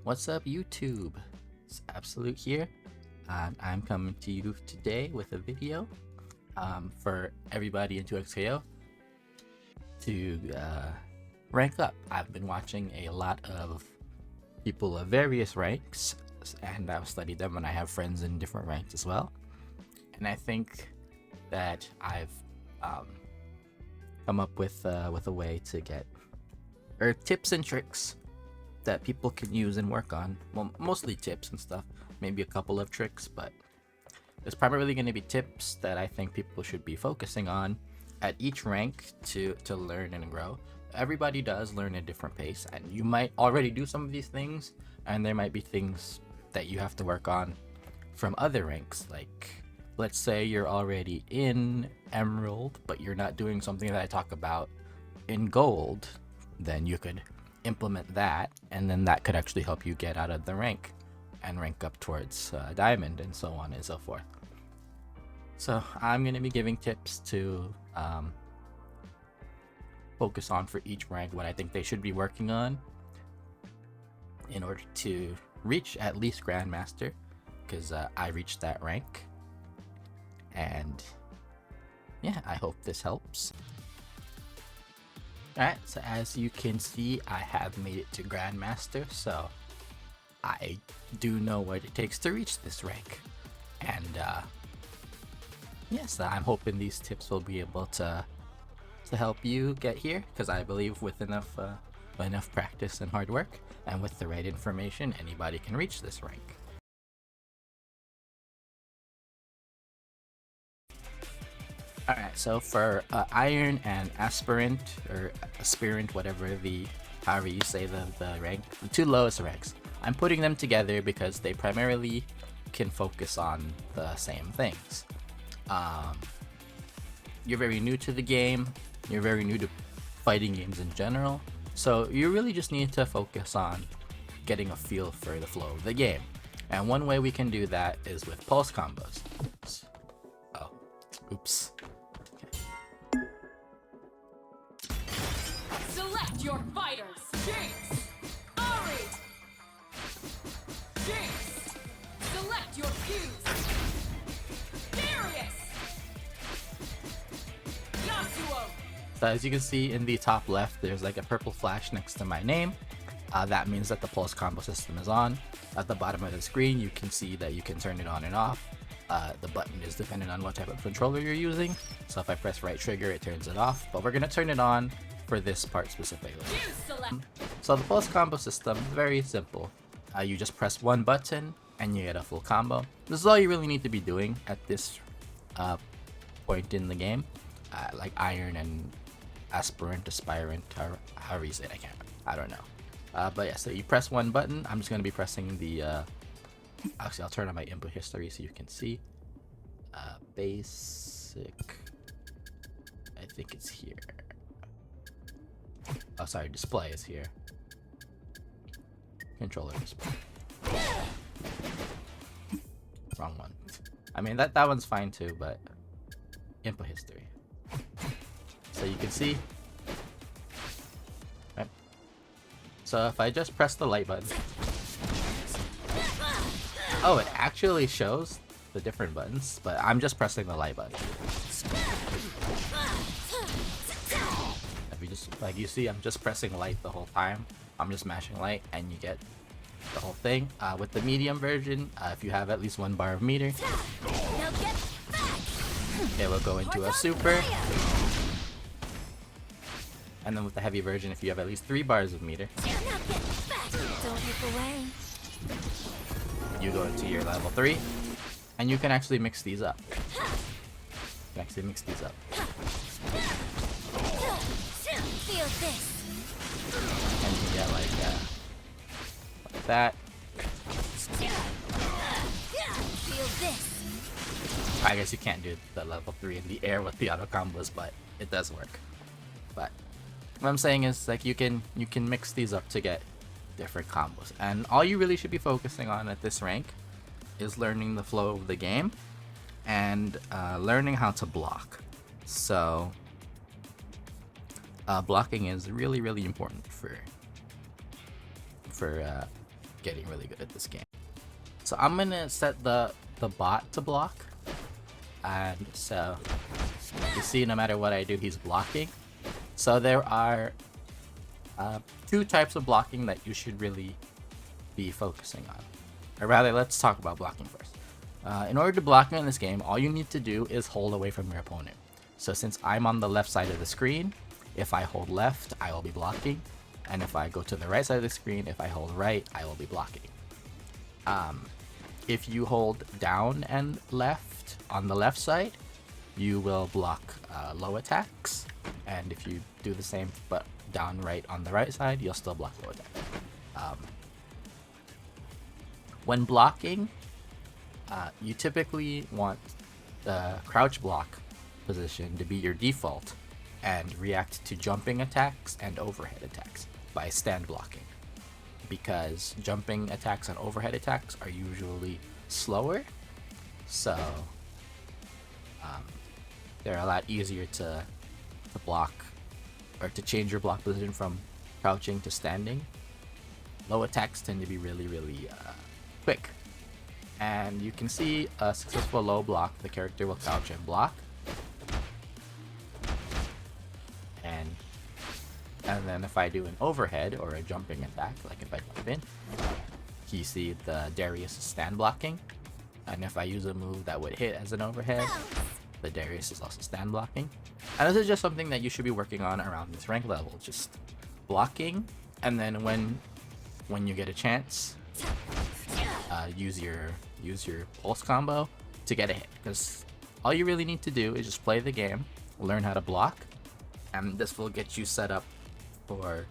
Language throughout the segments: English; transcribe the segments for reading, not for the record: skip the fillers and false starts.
What's up, YouTube? It's Absolute here, and I'm coming to you today with a video for everybody in 2xko to rank up. I've been watching a lot of people of various ranks, and I've studied them, and I have friends in different ranks as well. And I think that I've come up with a way to get tips and tricks that people can use and work on. Well, mostly tips and stuff, maybe a couple of tricks, but there's primarily going to be tips that I think people should be focusing on at each rank to learn and grow. Everybody does learn at a different pace, and you might already do some of these things, and there might be things that you have to work on from other ranks. Like, let's say you're already in Emerald, but you're not doing something that I talk about in Gold, then you could implement that, and then that could actually help you get out of the rank and rank up towards Diamond, and so on and so forth. So I'm going to be giving tips to focus on for each rank, what I think they should be working on in order to reach at least Grandmaster, because I reached that rank. And yeah, I hope this helps. Alright, so as you can see, I have made it to Grandmaster, so I do know what it takes to reach this rank. And yes, I'm hoping these tips will be able to help you get here, because I believe with enough practice and hard work, and with the right information, anybody can reach this rank. Alright, so for Iron and Aspirant, or Aspirant, however you say the rank, the two lowest ranks, I'm putting them together because they primarily can focus on the same things. You're very new to the game, you're very new to fighting games in general, so you really just need to focus on getting a feel for the flow of the game. And one way we can do that is with pulse combos. Oh, oops. Select your fighters! Jinx! Ari! Jinx! Select your fuse! Darius! Yasuo! So as you can see in the top left, there's like a purple flash next to my name. That means that the pulse combo system is on. At the bottom of the screen, you can see that you can turn it on and off. The button is dependent on what type of controller you're using. So if I press right trigger, it turns it off. But we're going to turn it on for this part specifically. So the pulse combo system is very simple. You just press one button and you get a full combo. This is all you really need to be doing at this point in the game. Like Iron and Aspirant, however you say it, I don't know. But yeah, so you press one button. I'm just going to be pressing the actually, I'll turn on my input history so you can see. Basic, I think it's here. Oh, sorry, display is here. Controller display. Wrong one. I mean, that one's fine too, but input history. So you can see. Right. So if I just press the light button. Oh, it actually shows the different buttons, but I'm just pressing the light button. If you just, like you see, I'm just pressing light the whole time. I'm just mashing light and you get the whole thing. With the medium version, if you have at least 1 bar of meter, it will go into a super. And then with the heavy version, if you have at least 3 bars of meter, you go into your level 3, and you can actually mix these up. And you get like that. I guess you can't do the level 3 in the air with the auto combos, but it does work. But what I'm saying is, like, you can mix these up to get different combos, and all you really should be focusing on at this rank is learning the flow of the game and learning how to block. So blocking is really important for getting really good at this game. So I'm gonna set the bot to block, and so you see, no matter what I do, he's blocking. So there are two types of blocking that you should really be focusing on. Or rather, let's talk about blocking first. In order to block in this game, all you need to do is hold away from your opponent. So since I'm on the left side of the screen, if I hold left, I will be blocking. And if I go to the right side of the screen, if I hold right, I will be blocking. If you hold down and left on the left side, you will block low attacks. And if you do the same but down right on the right side, you'll still block low attacks. When blocking, you typically want the crouch block position to be your default and react to jumping attacks and overhead attacks by stand blocking, because jumping attacks and overhead attacks are usually slower, so they're a lot easier to block, or to change your block position from crouching to standing. Low attacks tend to be really quick, and you can see a successful low block, the character will crouch and block, and then if I do an overhead or a jumping attack, like if I jump in, you see the Darius is stand blocking, and if I use a move that would hit as an overhead, the Darius is also stand blocking. And this is just something that you should be working on around this rank level, just blocking, and then when you get a chance, use your pulse combo to get a hit, because all you really need to do is just play the game, learn how to block, and this will get you set up for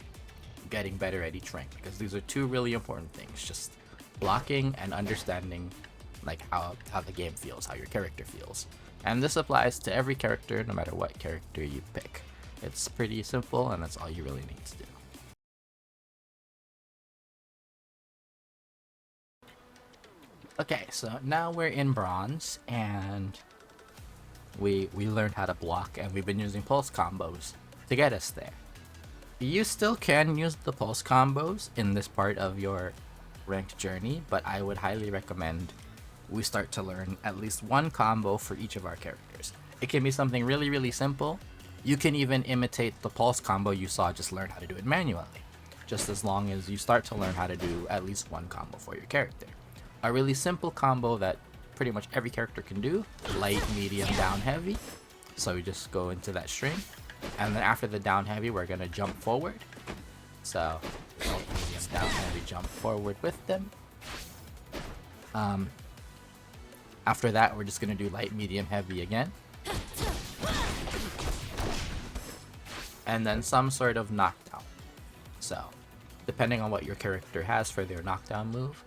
getting better at each rank, because these are two really important things: just blocking and understanding like how the game feels, how your character feels. And this applies to every character, no matter what character you pick. It's pretty simple, and that's all you really need to do. Okay, so now we're in bronze, and we learned how to block, and we've been using pulse combos to get us there. You still can use the pulse combos in this part of your ranked journey, but I would highly recommend we start to learn at least one combo for each of our characters. It can be something really simple. You can even imitate the pulse combo you saw, just learn how to do it manually, just as long as you start to learn how to do at least one combo for your character. A really simple combo that pretty much every character can do: light, medium, down, heavy. So we just go into that string, and then after the down heavy, we're gonna jump forward. So light, medium, down, heavy, jump forward with them. After that, we're just gonna do light, medium, heavy again, and then some sort of knockdown. So depending on what your character has for their knockdown move,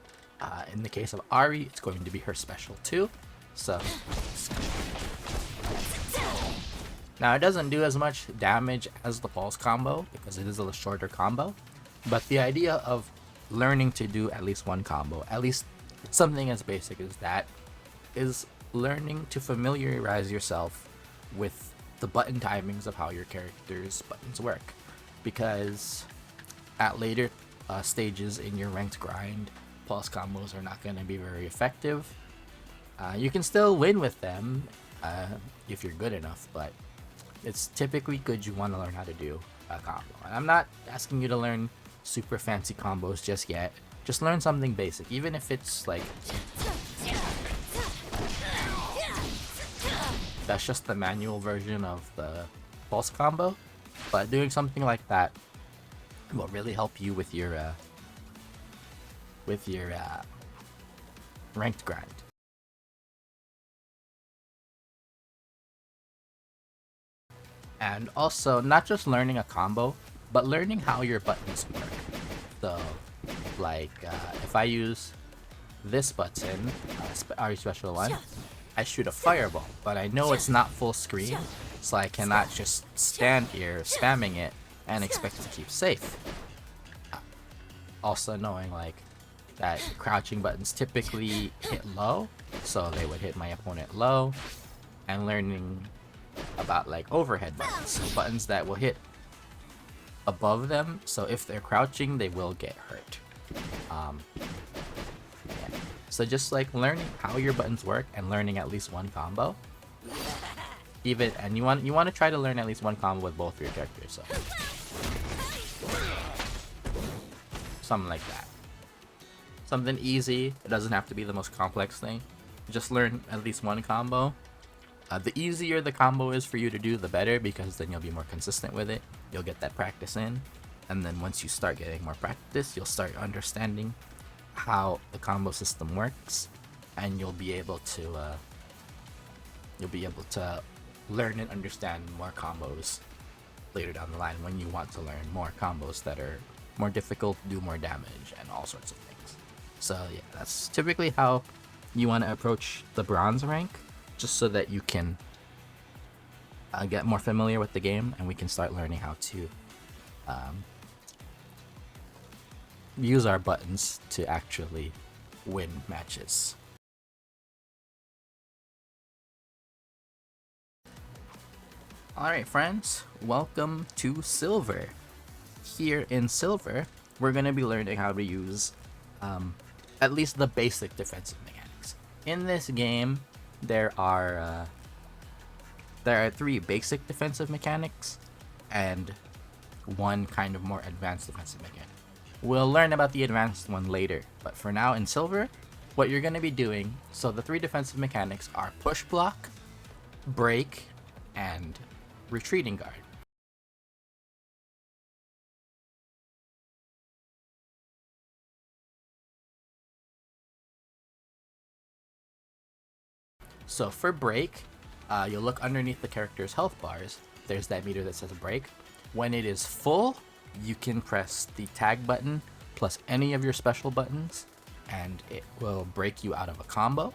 in the case of Ari, it's going to be her special 2. So now it doesn't do as much damage as the pulse combo because it is a shorter combo, but the idea of learning to do at least one combo, at least something as basic as that, is learning to familiarize yourself with the button timings of how your character's buttons work, because at later stages in your ranked grind, pulse combos are not going to be very effective. You can still win with them if you're good enough, but it's typically good you want to learn how to do a combo. And I'm not asking you to learn super fancy combos just yet. Just learn something basic, even if it's like that's just the manual version of the pulse combo, but doing something like that will really help you with your ranked grind. And also, not just learning a combo, but learning how your buttons work. So, like, if I use this button, Ari Special 1, I shoot a fireball, but I know it's not full screen, so I cannot just stand here spamming it and expect to keep safe. Also knowing like that crouching buttons typically hit low, so they would hit my opponent low, and learning about like overhead buttons, buttons that will hit above them, so if they're crouching they will get hurt. Yeah. So just like learning how your buttons work and learning at least one combo. And you want to try to learn at least one combo with both your characters. So something like that. Something easy. It doesn't have to be the most complex thing. Just learn at least one combo. The easier the combo is for you to do, the better, because then you'll be more consistent with it. You'll get that practice in. And then once you start getting more practice, you'll start understanding how the combo system works, and you'll be able to learn and understand more combos later down the line when you want to learn more combos that are more difficult, do more damage, and all sorts of things. So yeah, that's typically how you want to approach the bronze rank, just so that you can get more familiar with the game, and we can start learning how to use our buttons to actually win matches. Alright friends, welcome to Silver. Here in Silver, we're going to be learning how to use at least the basic defensive mechanics. In this game, there are 3 basic defensive mechanics and 1 kind of more advanced defensive mechanic. We'll learn about the advanced one later, but for now in Silver, what you're going to be doing, so the 3 defensive mechanics are push block, break, and retreating guard. So for break, you'll look underneath the character's health bars. There's that meter that says break. When it is full, you can press the tag button plus any of your special buttons, and it will break you out of a combo.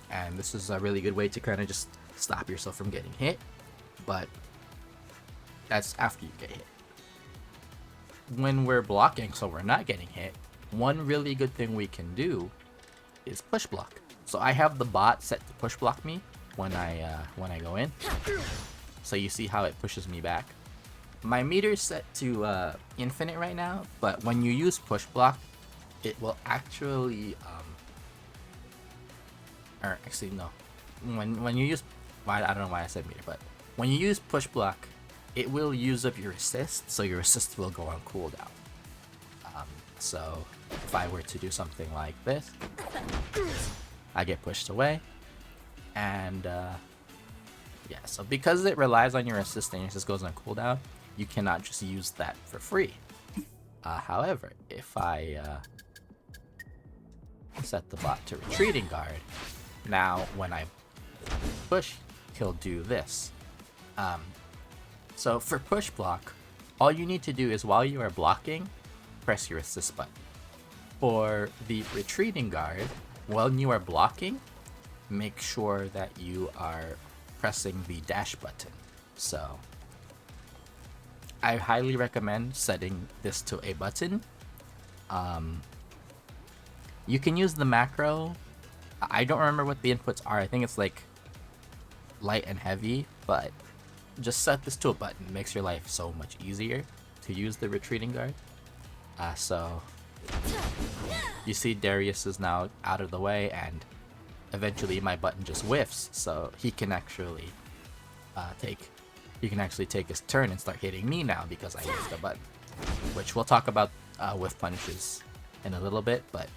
And this is a really good way to kind of just stop yourself from getting hit, but that's after you get hit. When we're blocking, so we're not getting hit, one really good thing we can do is push block. So I have the bot set to push block me when I go in. So you see how it pushes me back. My meter's set to infinite right now, but when you use push block, it will actually or actually no. When you use, I don't know why I said meter, but when you use push block, it will use up your assist, so your assist will go on cooldown. So if I were to do something like this, I get pushed away, and yeah, so because it relies on your assist and your assist goes on cooldown, you cannot just use that for free. However, if I set the bot to retreating guard, now when I push, he'll do this. So for push block, all you need to do is while you are blocking, press your assist button. For the retreating guard, when you are blocking, make sure that you are pressing the dash button. So I highly recommend setting this to a button. You can use the macro. I don't remember what the inputs are. I think it's like light and heavy, but just set this to a button. It makes your life so much easier to use the retreating guard. So you see Darius is now out of the way, and eventually my button just whiffs, so he can actually take his turn and start hitting me now because I used the button. Which we'll talk about whiff punishes in a little bit, but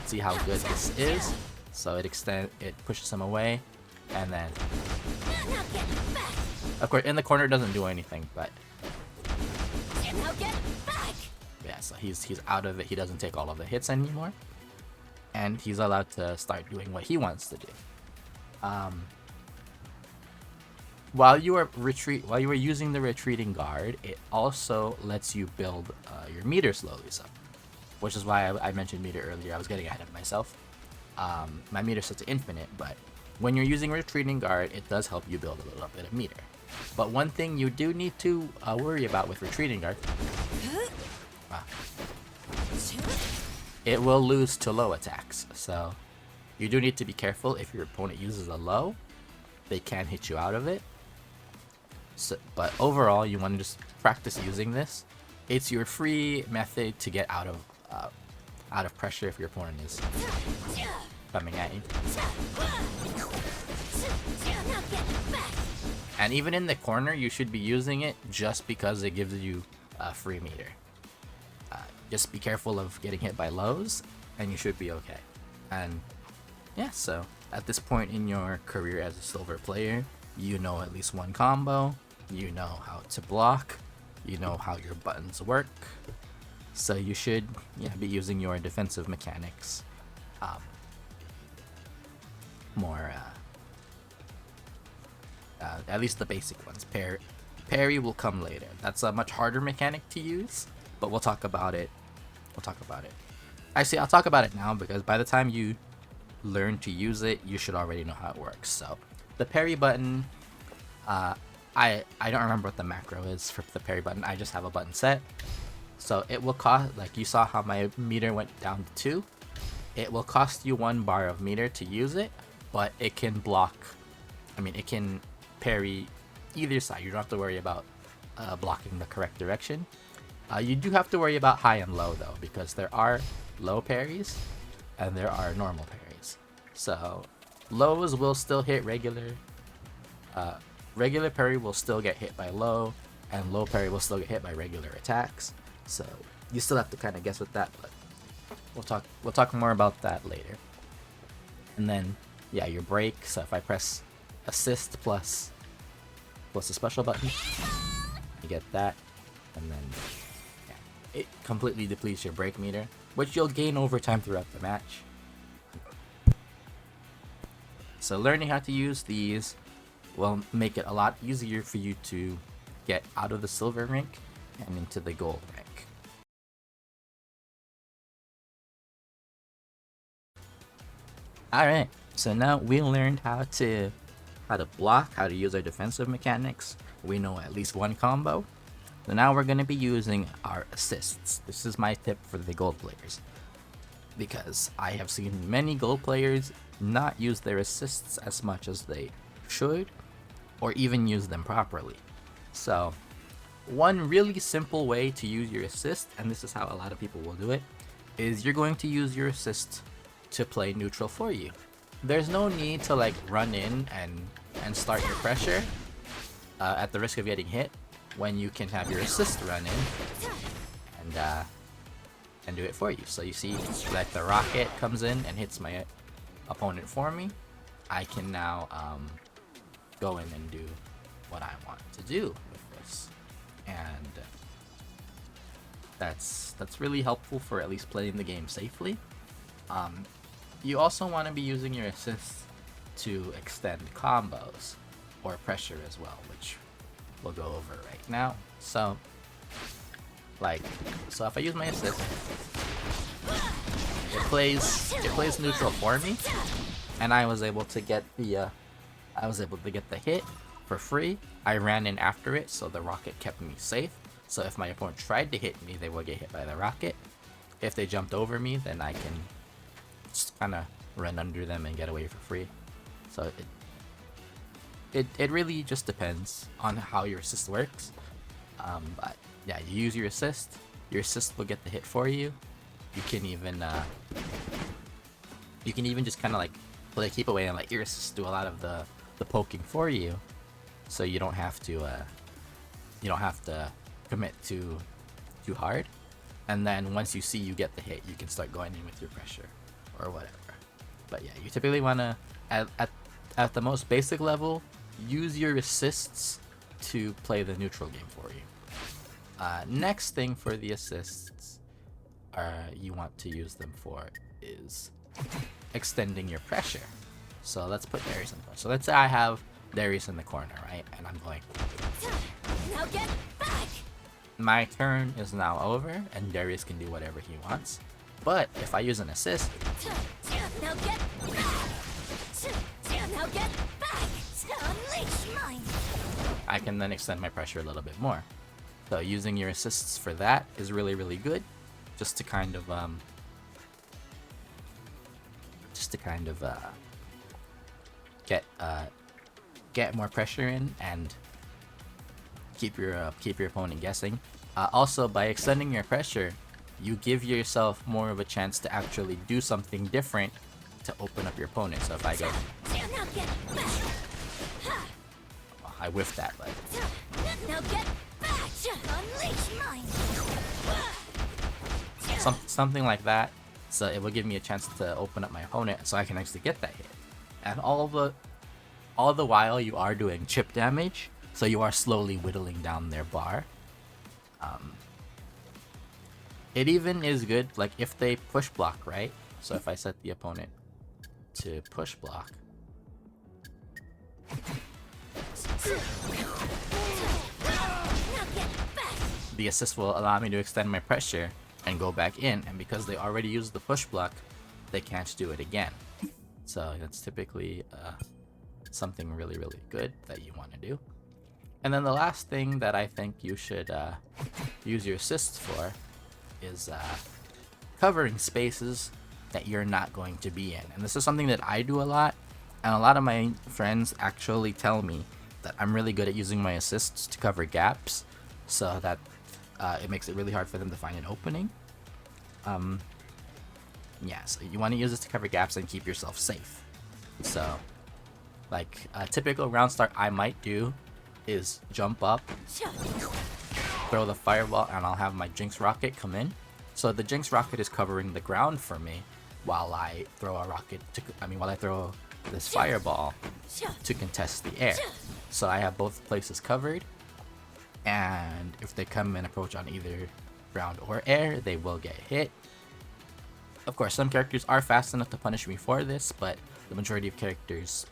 see how good this is. So it pushes him away, and then of course in the corner doesn't do anything, but yeah, so he's out of it. He doesn't take all of the hits anymore, and he's allowed to start doing what he wants to do. While you are using the retreating guard, it also lets you build your meter slowly up, which is why I mentioned meter earlier. I was getting ahead of myself. My meter's set to infinite, but when you're using retreating guard, it does help you build a little bit of meter. But one thing you do need to worry about with retreating guard, it will lose to low attacks. So you do need to be careful. If your opponent uses a low, they can hit you out of it. So, but overall, you want to just practice using this. It's your free method to get out of out of pressure if your opponent is coming at you. And even in the corner, you should be using it just because it gives you a free meter. Just be careful of getting hit by lows, and you should be okay. And yeah, so at this point in your career as a silver player, you know at least one combo, you know how to block, you know how your buttons work. So you should be using your defensive mechanics more, at least the basic ones. Parry will come later. That's a much harder mechanic to use, but we'll talk about it. Actually, I'll talk about it now because by the time you learn to use it, you should already know how it works. So the parry button, I don't remember what the macro is for the parry button. I just have a button set. So it will cost, like you saw how my meter went down to 2. It will cost you 1 bar of meter to use it, but it can block, it can parry either side. You don't have to worry about blocking the correct direction. You do have to worry about high and low though, because there are low parries and there are normal parries. So lows will still hit regular parry will still get hit by low, and low parry will still get hit by regular attacks. So you still have to kind of guess with that, but we'll talk more about that later. And then your break. So if I press assist plus a special button, you get that, and then it completely depletes your break meter, which you'll gain over time throughout the match. So learning how to use these will make it a lot easier for you to get out of the silver rank and into the gold rank. Alright, so now we learned how to block, how to use our defensive mechanics. We know at least one combo. So now we're going to be using our assists. This is my tip for the gold players, because I have seen many gold players not use their assists as much as they should, or even use them properly. So one really simple way to use your assist, and this is how a lot of people will do it, is you're going to use your assist to play neutral for you. There's no need to like run in and start your pressure at the risk of getting hit, when you can have your assist run in and do it for you. So you see, like the rocket comes in and hits my opponent for me. I can now go in and do what I want to do with this, and that's really helpful for at least playing the game safely. You also want to be using your assists to extend combos or pressure as well, which we'll go over right now. So if I use my assist, it plays neutral for me, and I was able to get the hit for free. I ran in after it, so the rocket kept me safe. So if my opponent tried to hit me, they would get hit by the rocket. If they jumped over me, then I can just kind of run under them and get away for free. So it really just depends on how your assist works. But yeah, you use your assist will get the hit for you. You can even just kind of like keep away and let your assist do a lot of the poking for you, so you don't have to commit too hard. And then once you see you get the hit, you can start going in with your pressure or whatever. But yeah, you typically want to at the most basic level, use your assists to play the neutral game for you. Next thing for the assists you want to use them for is extending your pressure. So let's put Darius in the corner. So let's say I have Darius in the corner, right? And I'm going, Now get back! my turn is now over, and Darius can do whatever he wants. But if I use an assist, Now get back! Now get back! Unleash mine! I can then extend my pressure a little bit more. So using your assists for that is really, really good, just to kind of get more pressure in and keep your opponent guessing. Also, by extending your pressure, you give yourself more of a chance to actually do something different to open up your opponent. So if I go, oh, I whiffed that, but Now get back! Unleash mine! something like that. So it will give me a chance to open up my opponent, so I can actually get that hit. And all the while you are doing chip damage, so you are slowly whittling down their bar. It even is good, like if they push block, right? So if I set the opponent to push block, the assist will allow me to extend my pressure and go back in, and because they already used the push block, they can't do it again. So that's typically something really, really good that you want to do. And then the last thing that I think you should use your assists for is covering spaces that you're not going to be in. And this is something that I do a lot, and a lot of my friends actually tell me that I'm really good at using my assists to cover gaps, so that it makes it really hard for them to find an opening. Yeah, so you want to use this to cover gaps and keep yourself safe. So, like a typical round start I might do is jump up, throw the fireball, and I'll have my Jinx rocket come in. So the Jinx rocket is covering the ground for me while I throw a rocket while I throw this fireball to contest the air. So I have both places covered, and if they come and approach on either ground or air, they will get hit. Of course, some characters are fast enough to punish me for this, but the majority of characters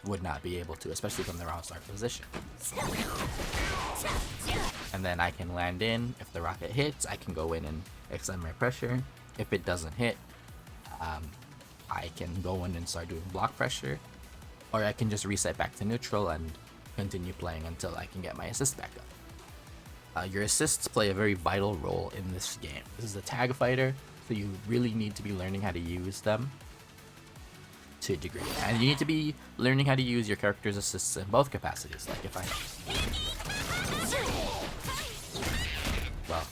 would not be able to, especially from the round start position. And then I can land in. If the rocket hits, I can go in and extend my pressure. If it doesn't hit, I can go in and start doing block pressure, or I can just reset back to neutral and continue playing until I can get my assist back up. Your assists play a very vital role in this game. This is a tag fighter, so you really need to be learning how to use them to a degree. And you need to be learning how to use your character's assists in both capacities. Like if I... Well,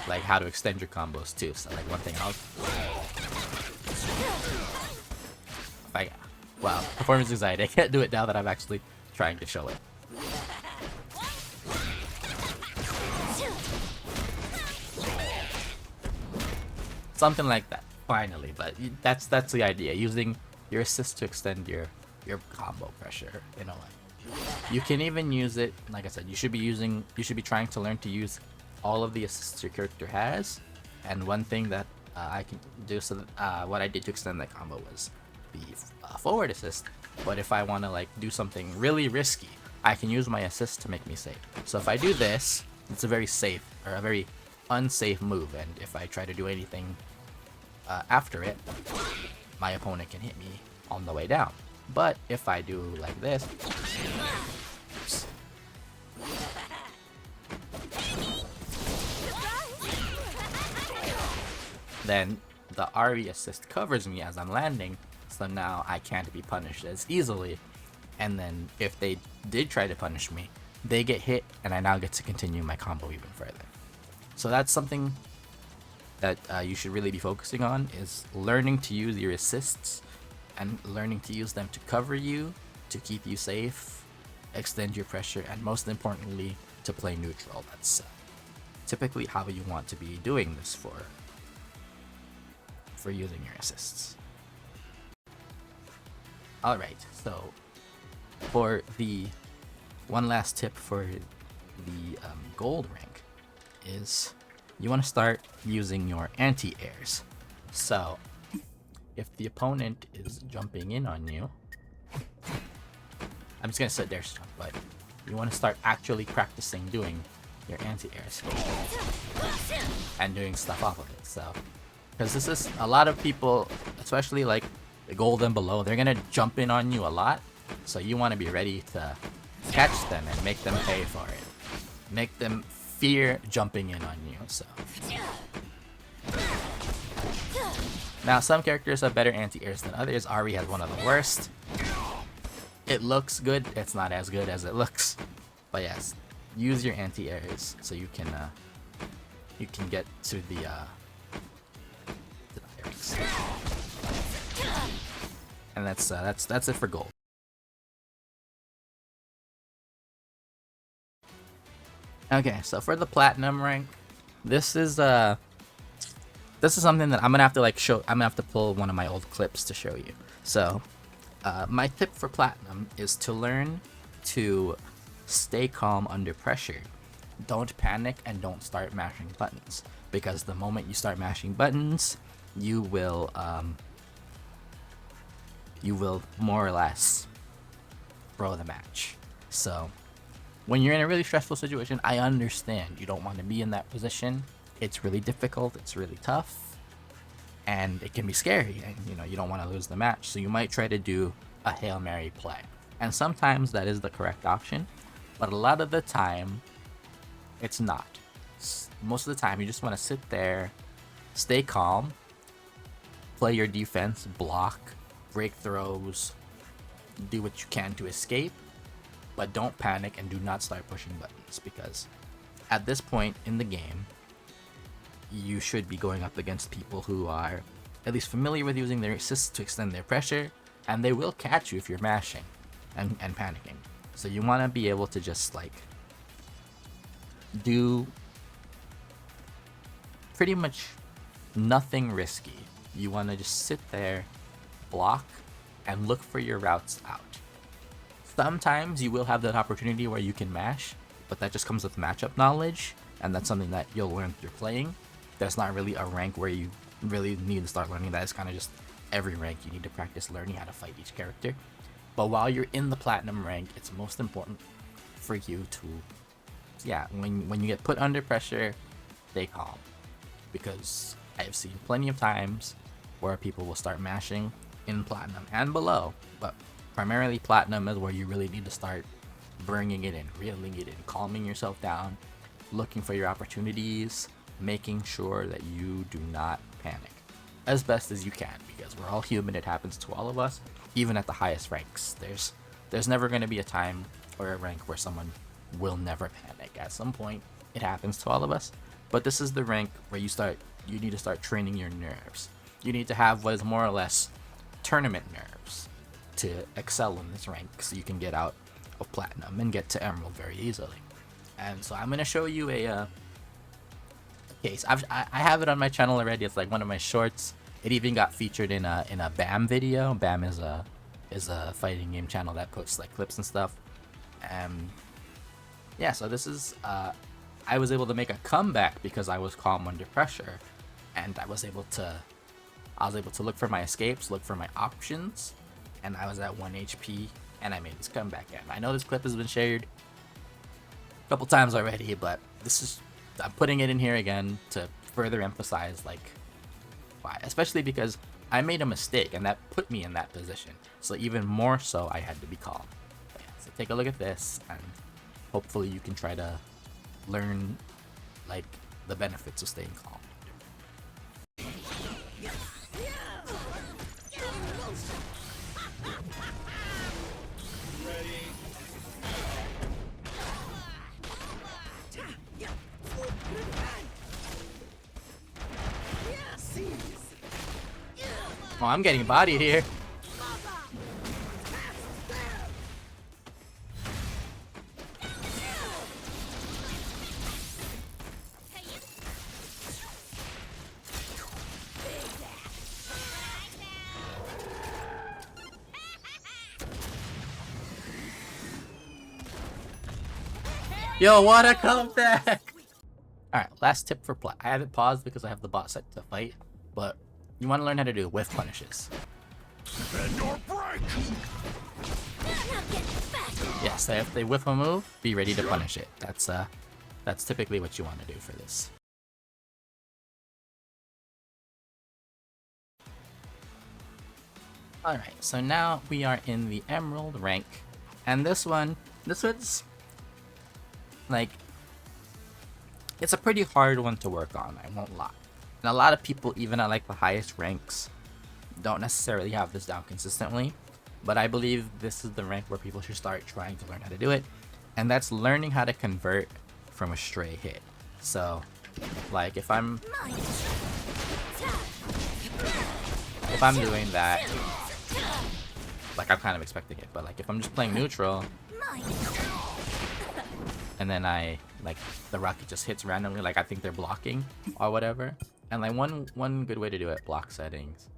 like how to extend your combos too. So like one thing wow, performance anxiety. I can't do it now that I'm actually trying to show it. Something like that, finally. But that's the idea, using your assist to extend your combo pressure in a way. You can even use it, like I said, you should be trying to learn to use all of the assists your character has. And one thing that I can do, so that, what I did to extend that combo was the forward assist. But if I want to like do something really risky, I can use my assist to make me safe. So if I do this, it's a very safe, or a very unsafe move, and if I try to do anything after it, my opponent can hit me on the way down. But if I do like this, oops, then the RE assist covers me as I'm landing, so now I can't be punished as easily. And then if they did try to punish me, they get hit, and I now get to continue my combo even further. So that's something that you should really be focusing on, is learning to use your assists and learning to use them to cover you, to keep you safe, extend your pressure, and most importantly, to play neutral. That's typically how you want to be doing this for using your assists. Alright, so for the one last tip for the gold rank is you want to start using your anti-airs. So if the opponent is jumping in on you, I'm just gonna sit there, but you want to start actually practicing doing your anti-airs and doing stuff off of it. So because this is a lot of people, especially like the gold and below, they're gonna jump in on you a lot, so you want to be ready to catch them and make them pay for it, make them fear jumping in on you. So now some characters have better anti-airs than others. Ari has one of the worst. It looks good, it's not as good as it looks, but yes, use your anti-airs so you can you can get to the ranks. And that's it for gold. Okay, so for the platinum rank, this is something that I'm gonna have to like show. I'm gonna have to pull one of my old clips to show you. So, my tip for platinum is to learn to stay calm under pressure. Don't panic and don't start mashing buttons, because the moment you start mashing buttons, you will more or less throw the match. So when you're in a really stressful situation, I understand you don't want to be in that position. It's really difficult, it's really tough, and it can be scary, and you don't want to lose the match, so you might try to do a Hail Mary play. And sometimes that is the correct option, but a lot of the time it's not. Most of the time you just want to sit there, stay calm, play your defense, block, break throws, do what you can to escape, but don't panic and do not start pushing buttons, because at this point in the game, you should be going up against people who are at least familiar with using their assists to extend their pressure, and they will catch you if you're mashing and panicking. So you want to be able to just like do pretty much nothing risky. You want to just sit there, block, and look for your routes out. Sometimes you will have that opportunity where you can mash, but that just comes with matchup knowledge, and that's something that you'll learn through playing. That's not really a rank where you really need to start learning that. It's kind of just every rank you need to practice learning how to fight each character. But while you're in the platinum rank, it's most important for you to, when you get put under pressure, stay calm. Because I've seen plenty of times where people will start mashing in platinum and below, but primarily platinum is where you really need to start bringing it in, reeling it in, calming yourself down, looking for your opportunities, making sure that you do not panic as best as you can, because we're all human. It happens to all of us, even at the highest ranks. There's never going to be a time or a rank where someone will never panic. At some point it happens to all of us, but this is the rank where you need to start training your nerves. You need to have what is more or less tournament nerves to excel in this rank, so you can get out of platinum and get to emerald very easily. And so I'm going to show you a case. I have it on my channel already. It's like one of my shorts. It even got featured in a BAM video. BAM is a fighting game channel that posts like clips and stuff. Yeah, so this is I was able to make a comeback because I was calm under pressure, and I was able to look for my escapes, look for my options, and I was at 1 HP, and I made this comeback. And I know this clip has been shared a couple times already, but I'm putting it in here again to further emphasize like why, especially because I made a mistake and that put me in that position. So even more so, I had to be calm. But yeah, so take a look at this, and hopefully you can try to learn like the benefits of staying calm. Oh, I'm getting bodied here. Yo, what a comeback! Alright, last tip for play. I have it paused because I have the bot set to fight, but you want to learn how to do whiff punishes. Yeah, so if they whiff a move, be ready to punish it. That's typically what you want to do for this. Alright, so now we are in the emerald rank, and this one's like, it's a pretty hard one to work on, I won't lie. And a lot of people, even at like the highest ranks, don't necessarily have this down consistently, but I believe this is the rank where people should start trying to learn how to do it, and that's learning how to convert from a stray hit. So Like if I'm Mine. doing that, like I'm kind of expecting it, but like if I'm just playing neutral Mine. and then I like the rocket just hits randomly, like I think they're blocking or whatever. And like one good way to do it, block settings,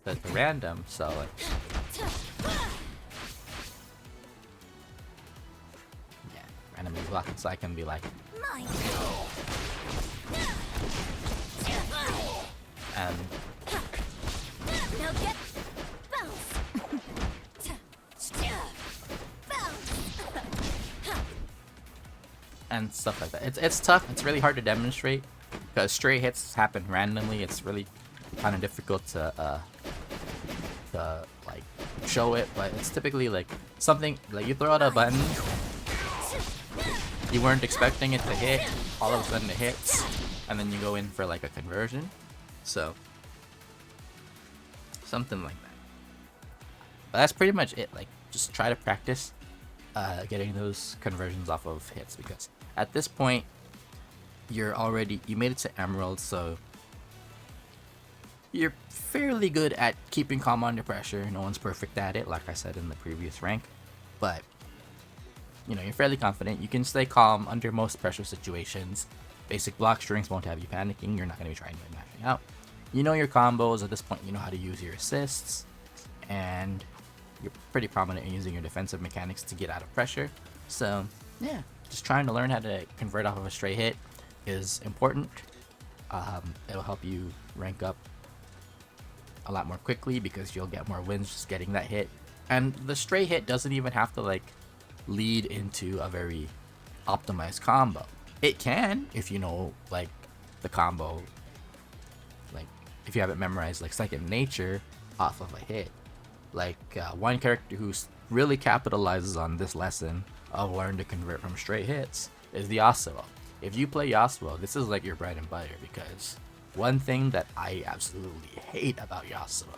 set to random, so like yeah, randomly blocking, so I can be like, Mine. and Now get bounce. Bounce. and stuff like that. It's tough. It's really hard to demonstrate because stray hits happen randomly. It's really kind of difficult to like show it, but it's typically like something like you throw out a button, you weren't expecting it to hit, all of a sudden it hits, and then you go in for like a conversion. So something like that. But that's pretty much it. Like just try to practice getting those conversions off of hits, because at this point you made it to Emerald, so you're fairly good at keeping calm under pressure. No one's perfect at it, like I said in the previous rank, but you know, you're fairly confident. You can stay calm under most pressure situations. Basic block strings won't have you panicking. You're not going to be trying to mashing out. You know your combos at this point. You know how to use your assists, and you're pretty prominent in using your defensive mechanics to get out of pressure. So yeah, just trying to learn how to convert off of a stray hit is important. It'll help you rank up a lot more quickly because you'll get more wins just getting that hit. And the stray hit doesn't even have to like lead into a very optimized combo. It can if you know like the combo, like if you have it memorized like second nature off of a hit. Like one character who really capitalizes on this lesson of learn to convert from stray hits is the Yasuo. If you play Yasuo, this is like your bread and butter, because one thing that I absolutely hate about Yasuo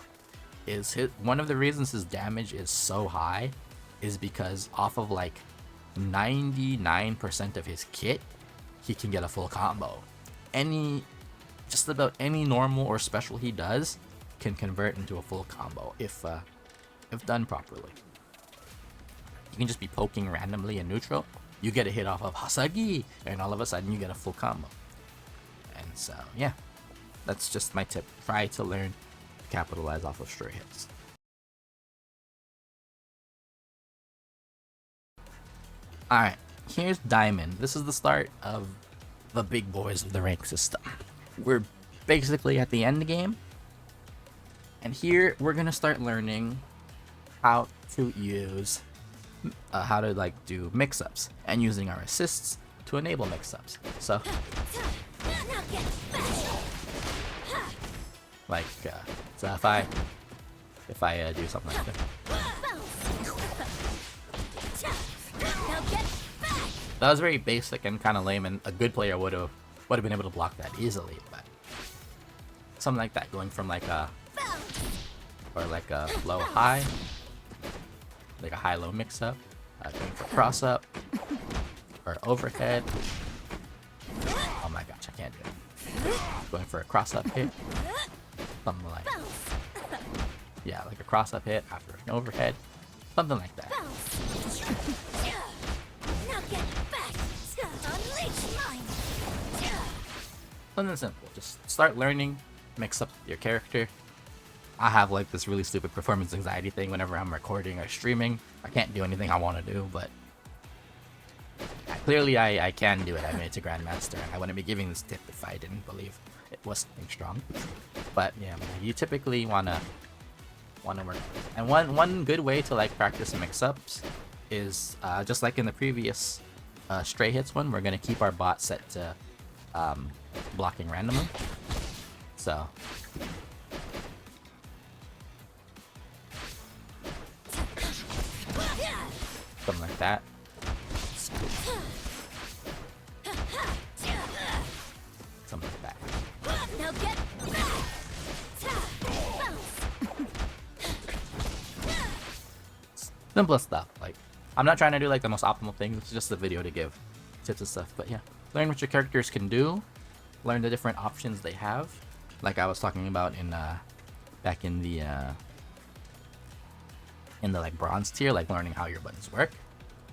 is one of the reasons his damage is so high is because off of like 99% of his kit, he can get a full combo. Just about any normal or special he does can convert into a full combo if done properly. You can just be poking randomly in neutral, you get a hit off of Hasagi, and all of a sudden you get a full combo. And so yeah, that's just my tip. Try to learn to capitalize off of stray hits. Alright, here's Diamond. This is the start of the big boys of the rank system. We're basically at the end game, and here we're gonna start learning how to use how to like do mix-ups and using our assists to enable mix-ups. So like so if I do something like that, that was very basic and kind of lame, and a good player would have been able to block that easily. But something like that, going from like a low high, like a high low mix up, going for cross up or overhead. Oh my gosh, I can't do it. Going for a cross up hit, something like, yeah, like a cross up hit after an overhead, something like that. Something simple. Just start learning, mix up your character. I have like this really stupid performance anxiety thing whenever I'm recording or streaming. I can't do anything I want to do, but clearly I can do it. I made it to Grandmaster, and I wouldn't be giving this tip if I didn't believe it was something strong. But yeah, you typically wanna work. And one good way to like practice mix-ups is just like in the previous stray hits one, we're gonna keep our bot set to blocking randomly. So something like that. Something like that. Now get Simple stuff. Like, I'm not trying to do like the most optimal things. It's just a video to give tips and stuff. But yeah, learn what your characters can do, learn the different options they have, like I was talking about in back in the like bronze tier, like learning how your buttons work,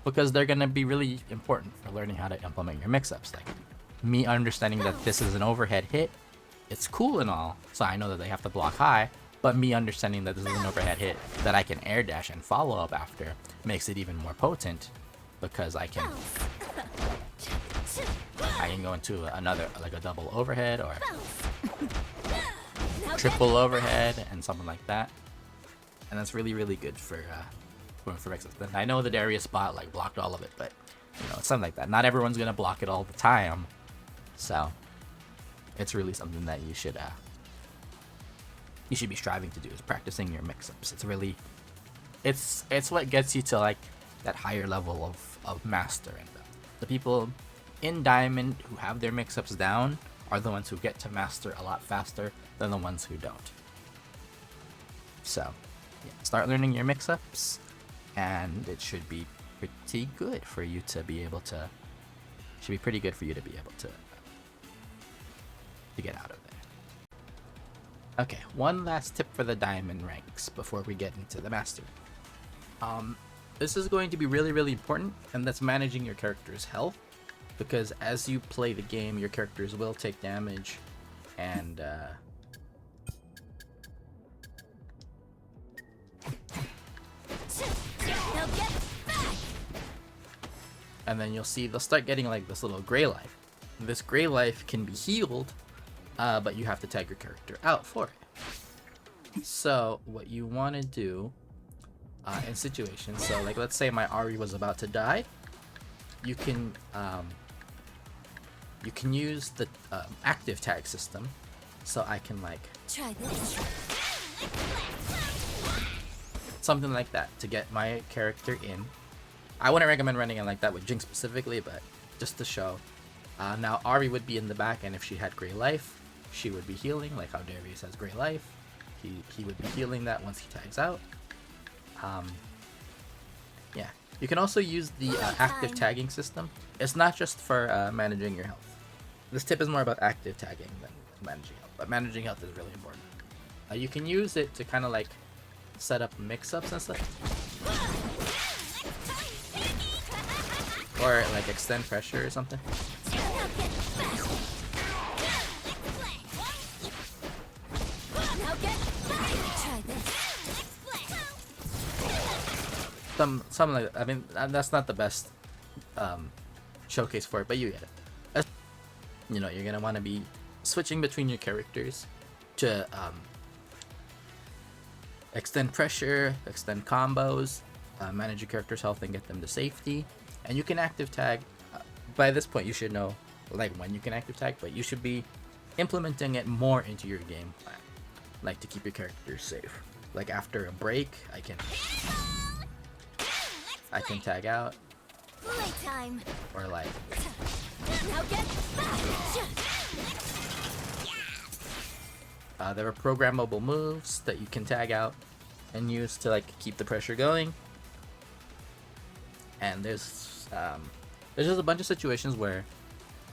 because they're gonna be really important for learning how to implement your mix-ups. Like me understanding that this is an overhead hit, it's cool and all, so I know that they have to block high, but me understanding that this is an overhead hit that I can air dash and follow up after makes it even more potent, because I can go into another, like a double overhead or triple overhead and something like that, and that's really good for mix-ups. Then I know the Darius bot like blocked all of it, but you know, it's something like that. Not everyone's gonna block it all the time, so it's really something that you should be striving to do, is practicing your mix-ups. It's really, it's what gets you to like that higher level of master. And the people in Diamond who have their mix-ups down are the ones who get to master a lot faster than the ones who don't. So yeah, start learning your mix-ups, and it should be pretty good for you to be able to get out of there. Okay, one last tip for the Diamond ranks before we get into the Master. This is going to be really important, and that's managing your character's health, because as you play the game, your characters will take damage, and then you'll see they'll start getting like this little gray life. This gray life can be healed, but you have to tag your character out for it. So what you want to do in situations, so like let's say my Ari was about to die, you can use the active tag system, so I can like Try this. something like that to get my character in. I wouldn't recommend running it like that with Jinx specifically, but just to show. Now Ari would be in the back, and if she had gray life, she would be healing, like how Darius has gray life. He would be healing that once he tags out. Yeah, you can also use the active tagging system. It's not just for managing your health. This tip is more about active tagging than managing health, but managing health is really important. You can use it to kind of like set up mix-ups and stuff, or like extend pressure or something. Something like that. I mean, that's not the best showcase for it, but you get it. You know, you're gonna want to be switching between your characters to extend pressure, extend combos, manage your character's health, and get them to safety. And you can active tag. By this point, you should know like when you can active tag, but you should be implementing it more into your game plan, like to keep your characters safe. Like after a break, I can tag out, Playtime. or like Now get back. there are programmable moves that you can tag out and use to like keep the pressure going. And there's just a bunch of situations where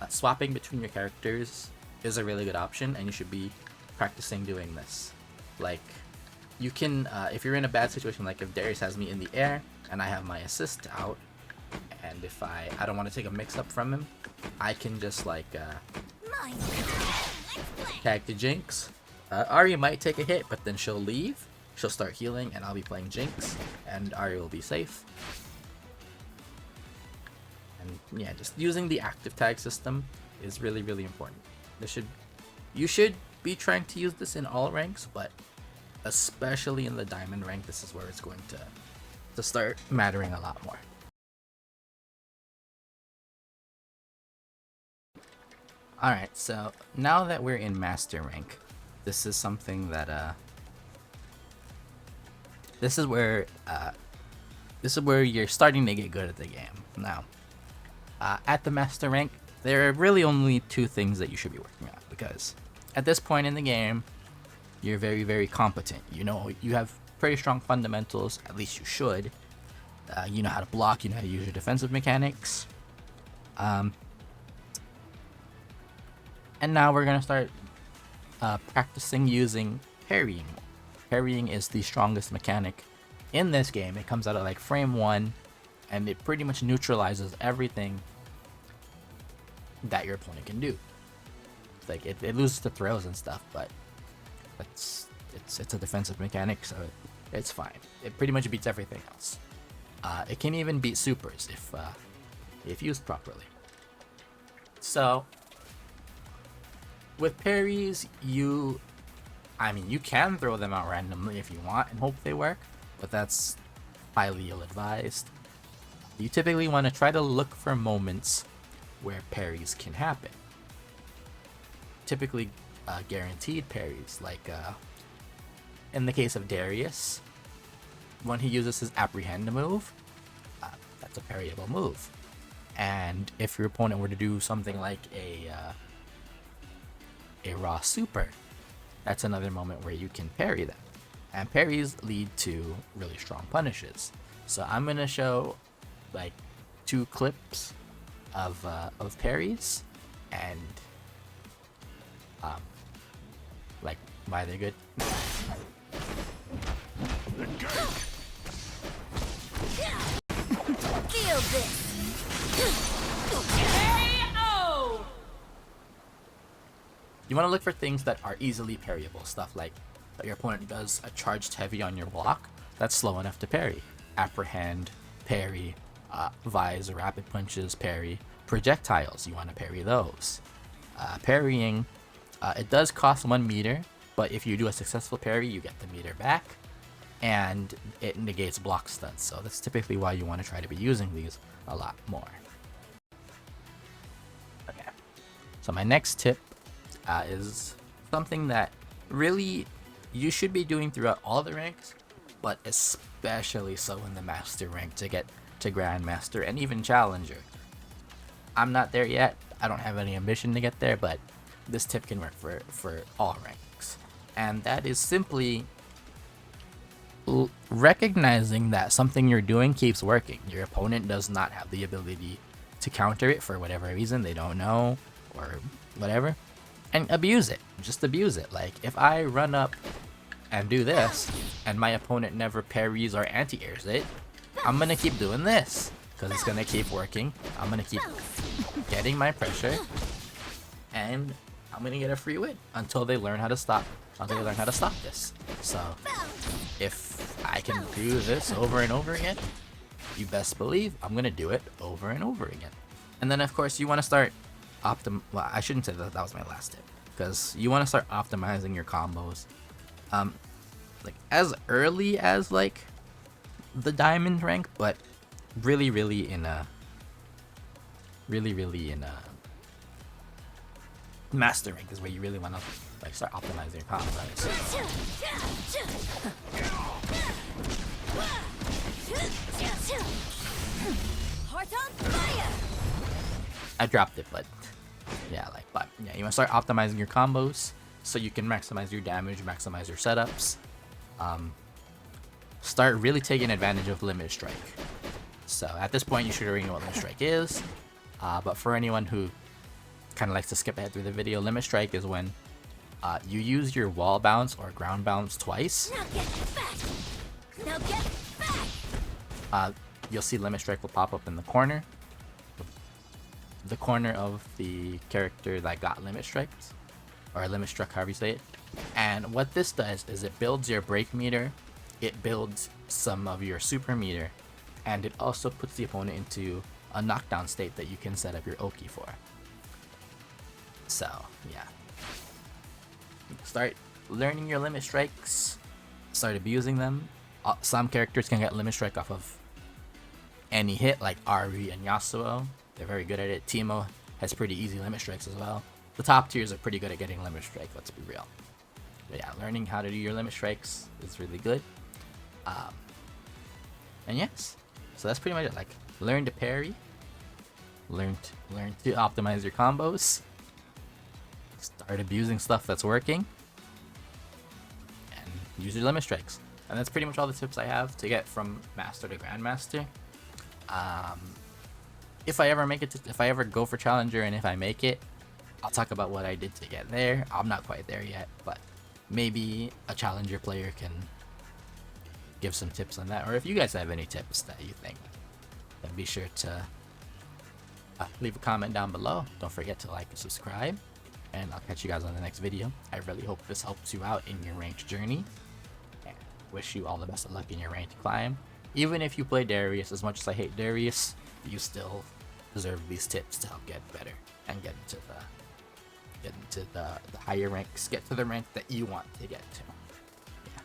swapping between your characters is a really good option, and you should be practicing doing this. Like you can, if you're in a bad situation, like if Darius has me in the air and I have my assist out, and if I don't want to take a mix-up from him, I can just like Mine. tag to Jinx. Ari might take a hit, but then she'll leave. She'll start healing, and I'll be playing Jinx, and Ari will be safe. And yeah, just using the active tag system is really important. You should be trying to use this in all ranks, but especially in the Diamond rank, this is where it's going to start mattering a lot more. Alright, so now that we're in Master rank, this is something that this is where you're starting to get good at the game. Now, at the Master rank, there are really only two things that you should be working on, because at this point in the game, you're very competent. You know, you have pretty strong fundamentals, at least you should. You know how to block, you know how to use your defensive mechanics. And now we're gonna start practicing using parrying. Parrying is the strongest mechanic in this game. It comes out at like frame 1, and it pretty much neutralizes everything that your opponent can do. It's like it loses the throws and stuff, but it's a defensive mechanic, so it's fine. It pretty much beats everything else. It can even beat supers if used properly. So with parries, you can throw them out randomly if you want and hope they work, but that's highly ill-advised. You typically want to try to look for moments where parries can happen. Typically guaranteed parries, like in the case of Darius, when he uses his apprehend move, that's a parryable move. And if your opponent were to do something like a raw super, that's another moment where you can parry them. And parries lead to really strong punishes. So I'm gonna show like 2 clips of parries and like why they're good. Feel this. KO! You want to look for things that are easily parryable. Stuff like your opponent does a charged heavy on your block, that's slow enough to parry. Apprehend, parry, vise, rapid punches, parry. Projectiles, you want to parry those. Parrying, it does cost 1 meter, but if you do a successful parry, you get the meter back, and it negates block stuns. So that's typically why you want to try to be using these a lot more. Okay, so my next tip is something that really you should be doing throughout all the ranks, but especially so in the master rank to get to grandmaster and even challenger. I'm not there yet. I don't have any ambition to get there, but this tip can work for all ranks. And that is simply recognizing that something you're doing keeps working. Your opponent does not have the ability to counter it for whatever reason, they don't know or whatever, and abuse it. Just abuse it. Like if I run up and do this and my opponent never parries or anti-airs it, I'm gonna keep doing this because it's gonna keep working. I'm gonna keep getting my pressure, and I'm gonna get a free win until they learn how to stop. Until they learn how to stop this. So if I can do this over and over again, you best believe I'm gonna do it over and over again. And then of course you want to start well, I shouldn't say that was my last tip, because you want to start optimizing your combos like as early as like the diamond rank, but really in a master rank is where you really want to like start optimizing your combos. Heart on fire. I dropped it, but yeah, you want to start optimizing your combos so you can maximize your damage, maximize your setups. Start really taking advantage of limit strike. So at this point, you should already know what limit strike is. But for anyone who kind of likes to skip ahead through the video, limit strike is when you use your wall bounce or ground bounce twice. Now get back. Now get back. You'll see limit strike will pop up in the corner of the character that got limit striked, or limit struck, however you say it. And what this does is it builds your break meter, it builds some of your super meter, and it also puts the opponent into a knockdown state that you can set up your Oki for. So yeah, start learning your limit strikes, start abusing them. Some characters can get limit strike off of any hit, like Ari and Yasuo. They're very good at it. Teemo has pretty easy limit strikes as well. The top tiers are pretty good at getting limit strike, let's be real. But yeah, learning how to do your limit strikes is really good. And yes, so that's pretty much it. Like, learn to parry, learn to optimize your combos, start abusing stuff that's working, and use your limit strikes. And that's pretty much all the tips I have to get from master to grandmaster. if I ever make it, if I ever go for Challenger, and if I make it, I'll talk about what I did to get there. I'm not quite there yet, but maybe a Challenger player can give some tips on that. Or if you guys have any tips that you think, then be sure to leave a comment down below. Don't forget to like and subscribe, and I'll catch you guys on the next video. I really hope this helps you out in your ranked journey, and wish you all the best of luck in your ranked climb. Even if you play Darius, as much as I hate Darius, you still deserve these tips to help get better and get into the higher ranks, get to the rank that you want to get to. Yeah.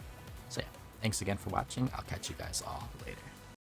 So yeah, thanks again for watching. I'll catch you guys all later.